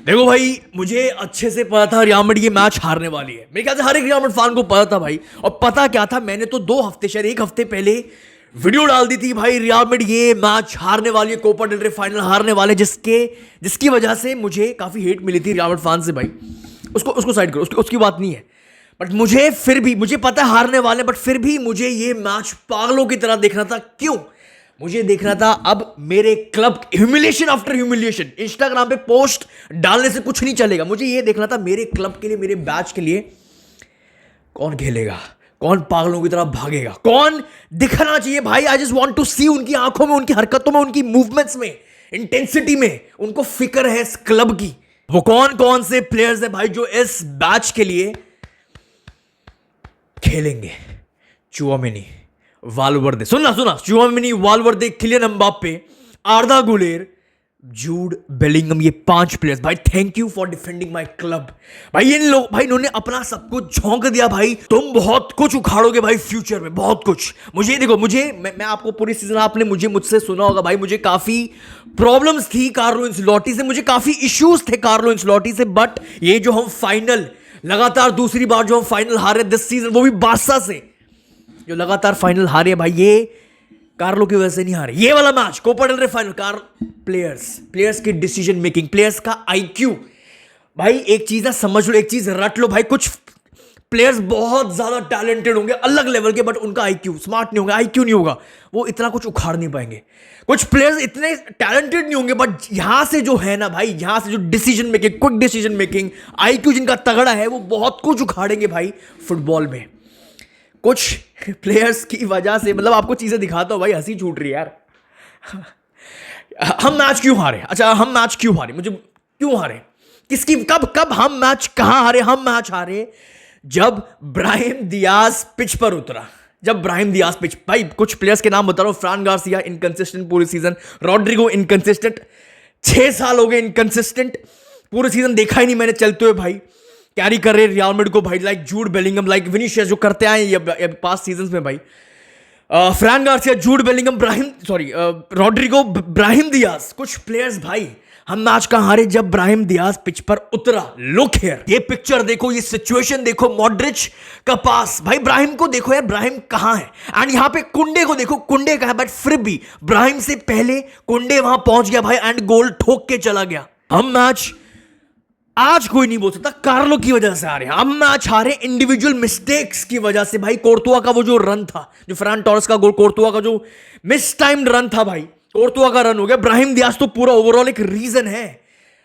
देखो भाई, मुझे अच्छे से पता था रियल मैड्रिड ये मैच हारने वाली है। मेरे ख्याल से हर एक रियल मैड्रिड फैन को पता था भाई। और पता क्या था, मैंने तो 2 हफ्ते शायद 1 हफ्ते पहले वीडियो डाल दी थी भाई, रियल मैड्रिड ये मैच हारने वाली है, कोपा डेल रे फाइनल हारने वाले, जिसकी वजह से मुझे काफी हेट मिली थी रियल मैड्रिड फैन से भाई। उसको उसको साइड करो, उसकी बात नहीं है। बट मुझे फिर भी, मुझे पता है हारने वाले, बट फिर भी मुझे ये मैच पागलों की तरह देखना था। क्यों? मुझे देखना था अब मेरे club humiliation after humiliation. Instagram पे पोस्ट डालने से कुछ नहीं चलेगा। मुझे ये देखना था मेरे क्लब के लिए, मेरे बैच के लिए कौन खेलेगा, कौन पागलों की तरह भागेगा, कौन दिखना चाहिए भाई। आई जस्ट वांट टू सी उनकी आंखों में, उनकी हरकतों में, उनकी मूवमेंट्स में, इंटेंसिटी में उनको फिक्र है इस क्लब की। वो कौन कौन से प्लेयर्स है भाई जो इस बैच के लिए खेलेंगे। चुआमेनी, वालवर्दे, सुनना Tchouameni, Valverde, Kylian Mbappe, Arda Guler, Jude Bellingham, ये 5 प्लेयर्स भाई। Thank you for defending my club भाई। इन लोग भाई, इन्होंने अपना सब कुछ झोंक दिया भाई। तुम बहुत कुछ उखाड़ोगे भाई फ्यूचर में, बहुत कुछ। मुझे देखो, मैं आपको पूरी सीजन, आपने मुझसे सुना होगा भाई, मुझे काफी प्रॉब्लम्स थी कार्लो एंसेलोटी से, मुझे काफी इश्यूज थे कार्लो एंसेलोटी से। बट ये जो हम फाइनल, लगातार दूसरी बार जो हम फाइनल हारे दिस सीजन, वो भी बारसा से जो लगातार फाइनल हारे भाई, ये कार्लो की वजह से नहीं हारे। ये वाला मैच कोपा डेल रे फाइनल, प्लेयर्स की डिसीजन मेकिंग, प्लेयर्स का आईक्यू भाई। एक चीज ना समझ लो, एक चीज रट लो भाई, कुछ प्लेयर्स बहुत ज्यादा टैलेंटेड होंगे अलग लेवल के, बट उनका आईक्यू स्मार्ट नहीं होगा, आईक्यू नहीं होगा, वो इतना कुछ उखाड़ नहीं पाएंगे। कुछ प्लेयर्स इतने टैलेंटेड नहीं होंगे, बट यहां से जो है ना भाई, यहां से जो decision making, quick decision making, IQ जिनका तगड़ा है, वो बहुत कुछ उखाड़ेंगे भाई फुटबॉल में। कुछ प्लेयर्स की वजह से, मतलब आपको चीजें दिखाता हूं भाई, हंसी छूट रही है यार। हम मैच क्यों हारे? अच्छा, हम मैच क्यों हारे? मुझे क्यों हारे? किसकी, कब हम मैच, कहां हारे? हम मैच हारे जब ब्राहिम दियाज पिच पर उतरा। जब ब्राहिम दियाज पिच, भाई कुछ प्लेयर्स के नाम बता रहा हूं। फ्रान गार्सिया इनकंसिस्टेंट पूरी सीजन, रॉड्रिगो इनकंसिस्टेंट, 6 साल हो गए इनकंसिस्टेंट, पूरे सीजन देखा ही नहीं मैंने चलते हुए भाई। कैरी कर रहे रियल मैड्रिड को भाई, like Jude Bellingham, like Vinicius, जो करते आए ये पास्ट सीजन्स में भाई। Frank Garcia, Jude Bellingham, Rodrygo, Brahim Diaz, कुछ प्लेयर्स भाई। हम मैच कहां हारे? जब ब्राहिम दियाज पिच पर उतरा। लुक हियर, ये पिक्चर देखो, ये सिचुएशन देखो, मॉड्रिच का पास भाई, ब्राहिम को देखो यार, ब्राहिम कहां है? एंड यहां पे कुंडे को देखो, कुंडे का है, बट फिर भी ब्राहिम से पहले कुंडे वहां पहुंच गया भाई, एंड गोल ठोक के चला गया। हम मैच आज कोई नहीं बोल सकता कार्लो की वजह से हारे। हम मैच हारे इंडिविजुअल मिस्टेक्स की वजह से भाई। कोर्तुआ का वो जो रन था, जो फरान टॉर्रेस का गोल, कोर्तुआ का जो मिस टाइम्ड रन था भाई, कोर्तुआ का रन हो गया। ब्राहिम दियाज तो पूरा ओवरऑल एक रीजन है।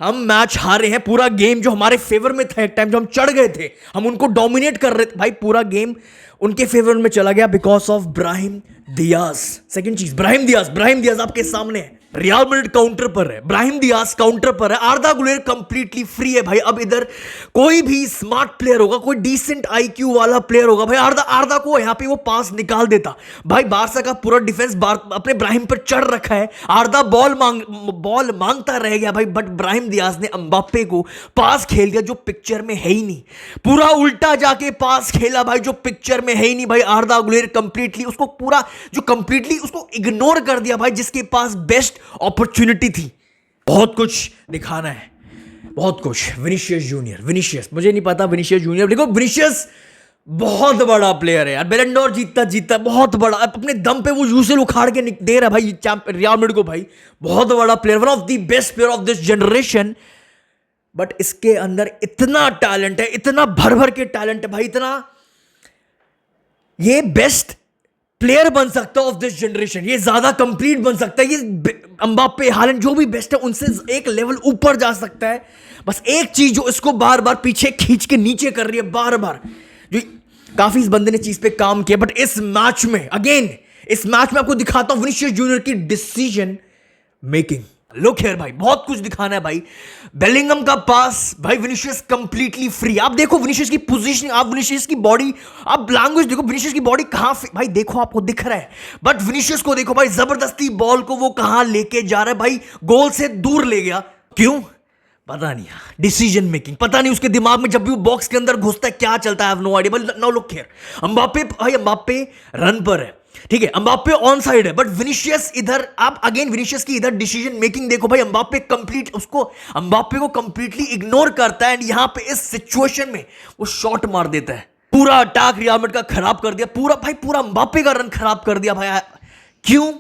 हम मैच हारे हैं। पूरा गेम जो हमारे फेवर में था, एक टाइम जो हम चढ़ गए थे, हम उनको डोमिनेट कर रहे थे भाई, पूरा गेम उनके फेवर में चला गया because of Brahim Diya's. Second चीज, ब्राहिम दियाज आपके सामने है, रियल मैड्रिड काउंटर पर है, ब्राहिम दियाज काउंटर पर है, आर्दा गुलेर कंप्लीटली फ्री है भाई। अब इधर कोई भी स्मार्ट प्लेयर होगा, कोई डिसेंट आईक्यू वाला प्लेयर होगा भाई, आर्दा को यहाँ पे वो पास निकाल देता भाई। बारसा का पूरा डिफेंस अपने ब्राहिम पर चढ़ रखा है, आर्दा बॉल मांगता रह गया भाई, बट ब्राहिम दियाज ने एम्बाप्पे को पास खेल दिया जो पिक्चर में है ही नहीं। पूरा उल्टा जाके पास खेला भाई जो पिक्चर में है ही नहीं भाई। आर्दा गुलेर कंप्लीटली उसको पूरा जो कंप्लीटली उसको इग्नोर कर दिया भाई, जिसके पास बेस्ट अपॉर्चुनिटी थी। बहुत कुछ दिखाना है, बहुत कुछ। विनीशियस, मुझे नहीं पता विनीशियस जूनियर, देखो विनीशियस बहुत बड़ा प्लेयर है यार, बैलन डोर जीतता बहुत बड़ा, अपने दम पे वो यूसेल उखाड़ के दे रहा है भाई रियल मैड्रिड को भाई। बहुत बड़ा player, one of the best player of this generation. But इसके अंदर इतना टैलेंट है, इतना भर भर के टैलेंट है भाई, इतना, ये बेस्ट प्लेयर बन सकता है ऑफ दिस जनरेशन, ये ज्यादा कंप्लीट बन सकता है, ये एम्बाप्पे, हालैंड, जो भी बेस्ट है उनसे एक लेवल ऊपर जा सकता है। बस एक चीज जो इसको बार बार पीछे खींच के नीचे कर रही है, बार बार, जो काफी इस बंदे ने चीज पे काम किया। बट इस मैच में आपको दिखाता हूं विनीशियस जूनियर की डिसीजन मेकिंग। लुक हियर भाई, बहुत कुछ दिखाना है भाई। बेलिंगम का पास भाई, विनीशियस कंप्लीटली फ्री। आप देखो विनीशियस की पोजीशनिंग, आप विनीशियस की बॉडी, आप लैंग्वेज देखो, विनीशियस की बॉडी कहां भाई, देखो आपको दिख रहा है। बट विनीशियस को देखो भाई, जबरदस्ती बॉल को वो कहां लेके जा रहा है भाई, गोल से दूर ले गया। क्यों? पता नहीं, डिसीजन मेकिंग पता नहीं उसके दिमाग में, जब भी वो बॉक्स के अंदर घुसता है क्या चलता है, I have no idea. Now look here, Mbappe run पर है, ठीक है, एम्बाप्पे ऑन साइड है, बट विनिशियस इधर, आप अगेन विनिशियस की इधर डिसीजन मेकिंग देखो भाई, एम्बाप्पे को कंप्लीटली इग्नोर करता है, एंड यहां पे इस सिचुएशन में वो शॉट मार देता है। पूरा अटैक रियल मैड्रिड का खराब कर दिया, पूरा एम्बाप्पे का रन खराब कर दिया भाई। क्यों?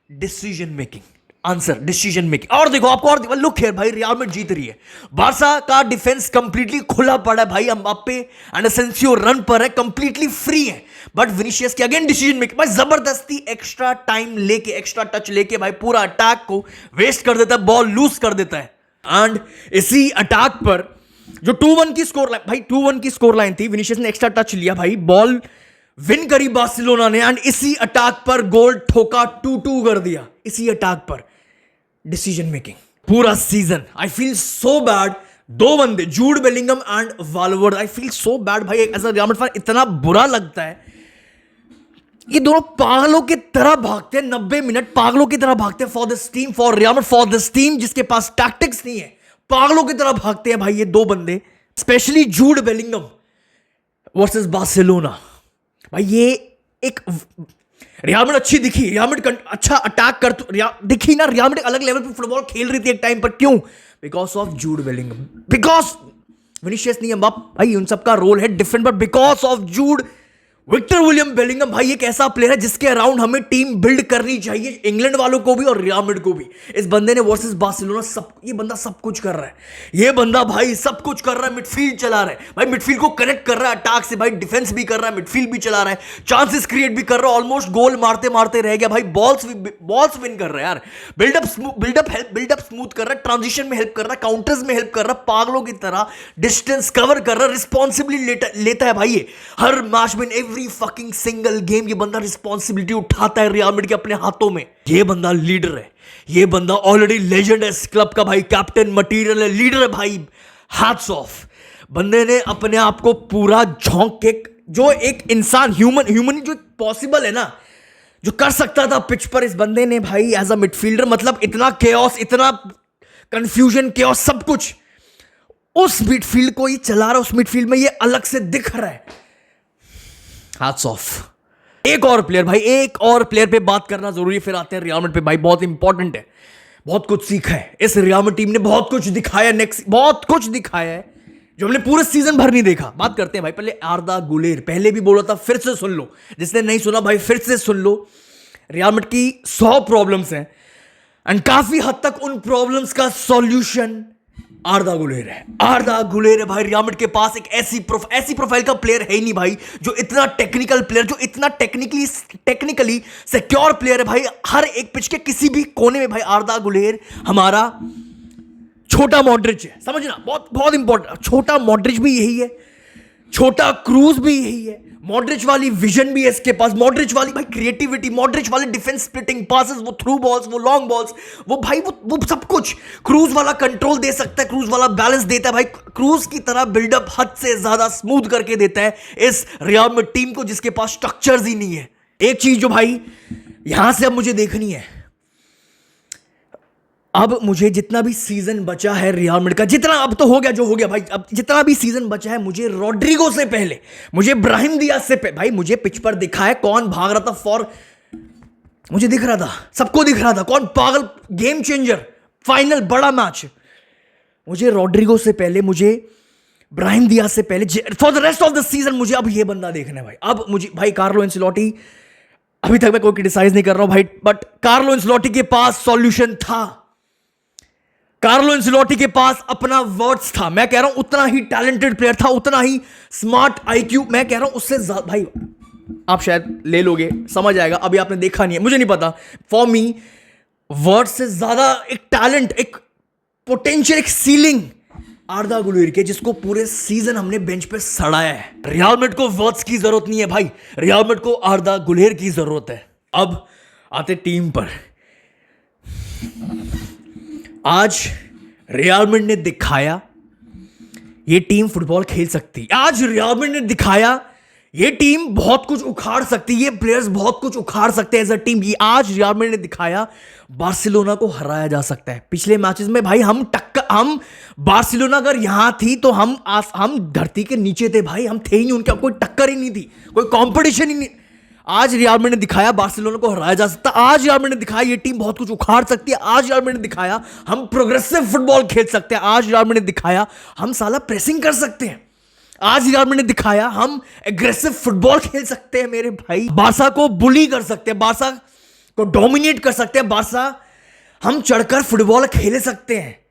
Decision making. Answer decision making. और देखो, आपको और देखो, लुक हियर भाई, रियल मैड्रिड जीत रही है, बार्सा का डिफेंस कंप्लीटली खुला पड़ा है भाई, एम्बाप्पे एंड असेंसियो रन पर है, कंप्लीटली फ्री है, बट विनिशियस की अगेन डिसीजन मेकिंग भाई, जबरदस्ती एक्स्ट्रा टाइम लेके, एक्स्ट्रा टच लेके भाई पूरा अटैक को वेस्ट कर देता है, बॉल लूज कर देता है। एंड इसी अटैक पर जो 2-1 की स्कोर लाइन भाई, 2-1 की स्कोर लाइन थी, विनिशियस ने एक्स्ट्रा टच लिया भाई, बॉल विन करी बार्सिलोना ने, एंड इसी अटैक पर गोल ठोका, 2-2 कर दिया इसी अटैक पर। डिसीजन मेकिंग पूरा season, I feel so bad. दो बंदे, Jude Bellingham and Valverde, I feel so bad भाई, as a Real Madrid fan इतना बुरा लगता है। ये दोनों पागलों की तरह भागते हैं, 90 मिनट पागलों की तरह भागते हैं for this team, for real Madrid, for this team जिसके पास टैक्टिक्स नहीं है, पागलों की तरह भागते हैं भाई ये दो बंदे, specially Jude Bellingham versus Barcelona. भाई ये एक रियल मैड्रिड अच्छी दिखी, रियल मैड्रिड अच्छा अटैक कर दिखी ना, रियल मैड्रिड अलग लेवल पे फुटबॉल खेल रही थी एक टाइम पर। क्यों? Because of Jude Bellingham, because Vinicius नहीं है भाई, उन सबका रोल है different, but because of Jude Victor William Bellingham भाई एक ऐसा प्लेयर है जिसके अराउंड हमें टीम बिल्ड करनी चाहिए, इंग्लैंड वालों को भी और रियल मैड्रिड को भी। इस बंदे ने वर्सेस बार्सिलोना ये बंदा सब कुछ कर रहा है, ये बंदा भाई सब कुछ कर रहा है, मिडफील्ड चला रहा है भाई, मिडफील्ड को कनेक्ट कर रहा है अटैक से भाई, डिफेंस भी कर रहा है, मिडफील्ड भी चला रहा है, चांसेस क्रिएट भी कर रहा है, ऑलमोस्ट गोल मारते मारते रह गया भाई, बॉल्स विन कर रहा है यार, बिल्डअप स्मूथ कर रहा है, ट्रांजिशन में हेल्प कर रहा है, काउंटर्स में हेल्प कर रहा है, पागलों की तरह डिस्टेंस कवर कर रहा है, रिस्पॉन्सिबिलिटी लेता है भाई ये हर मैच में, एवरी फकिंग सिंगल गेम ये बंदा रिस्पॉन्सिबिलिटी उठाता है रियल मैड्रिड के अपने हाथों में। ये बंदा लीडर है, ये बंदा ऑलरेडी लेजेंड है इस क्लब का भाई, कैप्टन मटीरियल है, लीडर है भाई, हैट्स ऑफ। बंदे ने अपने आप को पूरा झोंक के, जो एक इंसान ह्यूमन जो पॉसिबल है ना, जो कर सकता था पिच पर, इस बंदे ने भाई एज अ मिडफील्डर, मतलब इतना केओस, इतना कंफ्यूजन, केओस सब कुछ उस मिडफील्ड को ये चला रहा है, उस मिडफील्ड में ये अलग से दिख रहा है। Hats off. एक और प्लेयर पे बात करना जरूरी है, फिर आते हैं रियल मैड्रिड पे भाई, बहुत इंपॉर्टेंट है, बहुत कुछ सीखा है इस रियल मैड्रिड टीम ने, बहुत कुछ दिखाया, बहुत कुछ दिखाया है जो हमने पूरे सीजन भर नहीं देखा। बात करते हैं भाई पहले आर्दा गुलेर, पहले भी बोला था, फिर से सुन लो, जिसने नहीं सुना भाई फिर से सुन लो। रियल मैड्रिड की 100 प्रॉब्लम्स हैं एंड काफी हद तक उन प्रॉब्लम्स का सॉल्यूशन आर्दा गुलेर है। आर्दा गुलेर है भाई, रियल मैड्रिड के पास एक ऐसी प्रोफाइल का प्लेयर है ही नहीं भाई, जो इतना टेक्निकल प्लेयर, जो इतना टेक्निकली सिक्योर प्लेयर है भाई, हर एक पिच के किसी भी कोने में भाई आर्दा गुलेर हमारा छोटा मॉड्रिच है, समझना बहुत बहुत इंपॉर्टेंट। छोटा मॉड्रिच भी यही है, छोटा क्रूज भी यही है, मॉड्रिच वाली विजन भी है इसके पास, मॉड्रिच वाली भाई क्रिएटिविटी, मॉड्रिच वाले डिफेंस स्प्लिटिंग पासेस, वो थ्रू बॉल्स, वो लॉन्ग बॉल्स, वो भाई वो सब कुछ। क्रूज वाला कंट्रोल दे सकता है, क्रूज वाला बैलेंस देता है भाई, क्रूज की तरह बिल्डअप हद से ज्यादा स्मूथ करके देता है इस रियल मैड्रिड टीम को जिसके पास स्ट्रक्चर्स ही नहीं है। एक चीज जो भाई यहां से अब मुझे देखनी है, अब मुझे जितना भी सीजन बचा है रियल मैड्रिड का, जितना अब तो हो गया जो हो गया भाई, अब जितना भी सीजन बचा है, मुझे रोड्रिगो से पहले, मुझे ब्राहिम दियाज से पहले भाई, मुझे पिच पर दिखा है कौन भाग रहा था मुझे दिख रहा था, सबको दिख रहा था कौन पागल गेम चेंजर, फाइनल बड़ा मैच, मुझे रोड्रिगो से पहले, मुझे ब्राहिम दियाज से पहले, for the rest of the season मुझे अब ये बंदा देखना है भाई। अब मुझे भाई कार्लो एंसेलोटी, अभी तक मैं कोई क्रिटिसाइज नहीं कर रहा हूं भाई, बट कार्लो एंसेलोटी के पास सॉल्यूशन था, कार्लो एंसेलोटी के पास अपना वर्ड्स था, मैं कह रहा हूं उतना ही टैलेंटेड प्लेयर था, उतना ही स्मार्ट आईक्यू, मैं कह रहा हूं उससे ज्यादा भाई, आप शायद ले लोगे, समझ आएगा, अभी आपने देखा नहीं है, मुझे नहीं पता, फॉर मी वर्ड्स से ज्यादा एक टैलेंट, एक पोटेंशियल, एक सीलिंग आर्दा गुलेर के, जिसको पूरे सीजन हमने बेंच पे सड़ाया है। रियल मैड्रिड को वर्ड्स की जरूरत नहीं है भाई, रियल मैड्रिड को आर्दा गुलेर की जरूरत है। अब आते टीम पर, आज रियल मैड्रिड ने दिखाया ये टीम फुटबॉल खेल सकती, आज रियल मैड्रिड ने दिखाया ये टीम बहुत कुछ उखाड़ सकती है, ये प्लेयर्स बहुत कुछ उखाड़ सकते हैं एज अ टीम। ये आज रियल मैड्रिड ने दिखाया बार्सिलोना को हराया जा सकता है। पिछले मैचेस में भाई हम बार्सिलोना अगर यहां थी तो हम धरती के नीचे थे भाई, हम थे ही नहीं, उनका कोई टक्कर ही नहीं थी, कोई कंपटीशन ही नहीं। आज रियल मैड्रिड ने दिखाया बार्सिलोना को हराया जा सकता, आज रियल मैड्रिड ने दिखाया ये टीम बहुत कुछ उखाड़ सकती है, आज रियल मैड्रिड ने दिखाया हम प्रोग्रेसिव फुटबॉल खेल सकते हैं, आज रियल मैड्रिड ने दिखाया हम साला प्रेसिंग कर सकते हैं, आज रियल मैड्रिड ने दिखाया हम एग्रेसिव फुटबॉल खेल सकते हैं मेरे भाई, बार्सा को बुली कर सकते हैं, बार्सा को डोमिनेट कर सकते हैं, बार्सा हम चढ़कर फुटबॉल खेल सकते हैं।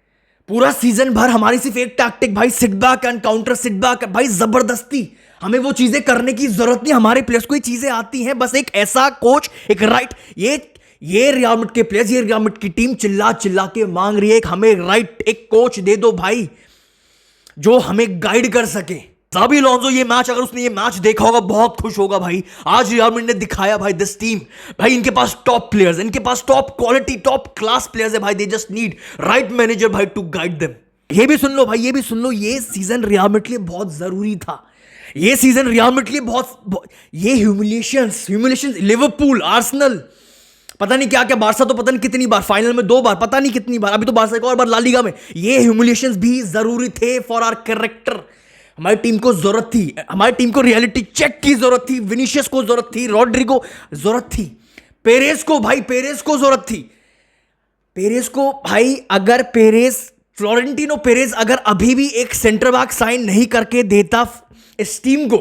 पूरा सीजन भर हमारी सिर्फ एक टैक्टिक भाई, sit back and counter, sit back भाई, जबरदस्ती हमें वो चीजें करने की जरूरत नहीं, हमारे प्लेयर्स को ये चीजें आती हैं, बस एक ऐसा कोच, एक राइट, ये रियल मैड्रिड के प्लेयर्स, ये रियल मैड्रिड की टीम चिल्ला चिल्ला के मांग रही है हमें राइट एक कोच दे दो भाई जो हमें गाइड कर सके। ज़ाबी अलोंसो ये मैच, अगर उसने ये मैच देखा होगा बहुत खुश होगा भाई। आज रियल मैड्रिड ने दिखाया भाई दिस टीम, भाई इनके पास टॉप प्लेयर्स, इनके पास top quality top class players है भाई, they just need right manager भाई टू गाइड देम। ये भी सुन लो भाई, ये भी सुन लो, ये सीजन रियल मैड्रिड के लिए बहुत जरूरी था, ये सीजन रियल मैड्रिड के लिए बहुत ये ह्यूमिलिएशंस लिवरपूल, आर्सेनल, पता नहीं क्या क्या, बार्सा तो पता नहीं कितनी बार, फाइनल में 2 बार, पता नहीं कितनी बार, अभी तो बार्सा एक और बार ला लीगा में, ये ह्यूमिलिएशंस भी जरूरी थे फॉर आवर कैरेक्टर। हमारी टीम को जरूरत थी, हमारी टीम को रियलिटी चेक की जरूरत थी, विनीशियस को जरूरत थी, रॉड्री को जरूरत थी, पेरेस को भाई, पेरेस को जरूरत थी, पेरेस को भाई, अगर पेरेस, फ्लोरेंटिनो पेरेस अगर अभी भी एक सेंटर बैक साइन नहीं करके देता इस टीम को,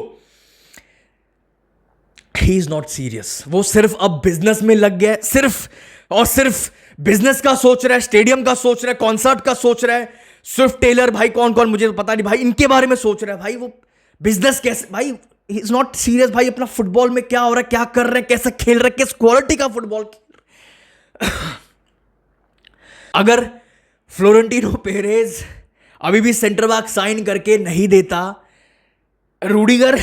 ही इज नॉट सीरियस, वो सिर्फ अब बिजनेस में लग गया है, सिर्फ और सिर्फ बिजनेस का सोच रहा है, स्टेडियम का सोच रहा है, कॉन्सर्ट का सोच रहा है, स्विफ्ट टेलर भाई कौन कौन मुझे तो पता नहीं भाई, इनके बारे में सोच रहा है भाई, वो बिजनेस कैसे भाई, ही इज नॉट सीरियस भाई अपना फुटबॉल में क्या हो रहा है, क्या कर रहे हैं, कैसे खेल रहे हैं, किस क्वालिटी का फुटबॉल खेल रहे हैं। अगर फ्लोरेंटिनो पेरेज अभी भी सेंटर बैक साइन करके नहीं देता, रूडिगर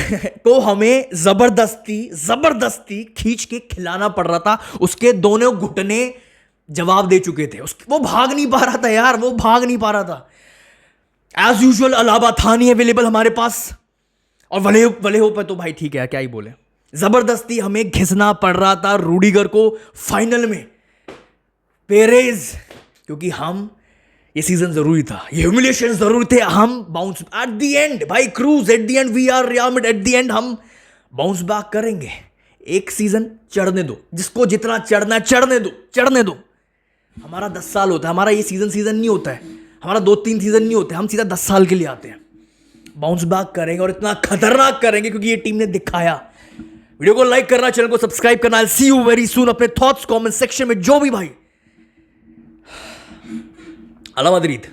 को हमें जबरदस्ती खींच के खिलाना पड़ रहा था, उसके दोनों घुटने जवाब दे चुके थे, वो भाग नहीं पा रहा था यार, वो भाग नहीं पा रहा था। एज यूजुअल अलाबा था नहीं अवेलेबल हमारे पास, और वले हो पे तो भाई ठीक है क्या ही बोले, जबरदस्ती हमें घिसना पड़ रहा था रूडिगर को फाइनल में, पेरेज, क्योंकि हम ये सीजन जरूरी था, ये ह्यूमिलिएशन जरूरी थे, हम बाउंस एट द एंड भाई, Kroos at the end, we are Real Madrid at the end, हम बाउंस बैक करेंगे। एक सीजन चढ़ने दो, जिसको जितना चढ़ना है चढ़ने दो। हमारा 10 साल होता है, हमारा ये सीजन नहीं होता है, हमारा 2-3 सीजन नहीं होते, हम सीधा 10 साल के लिए आते हैं, बाउंस बैक करेंगे और इतना खतरनाक करेंगे क्योंकि ये टीम ने दिखाया। वीडियो को लाइक करना, चैनल को सब्सक्राइब करना, I will see you very soon. अपने थॉट्स कमेंट सेक्शन में जो भी भाई, अला मदरीद।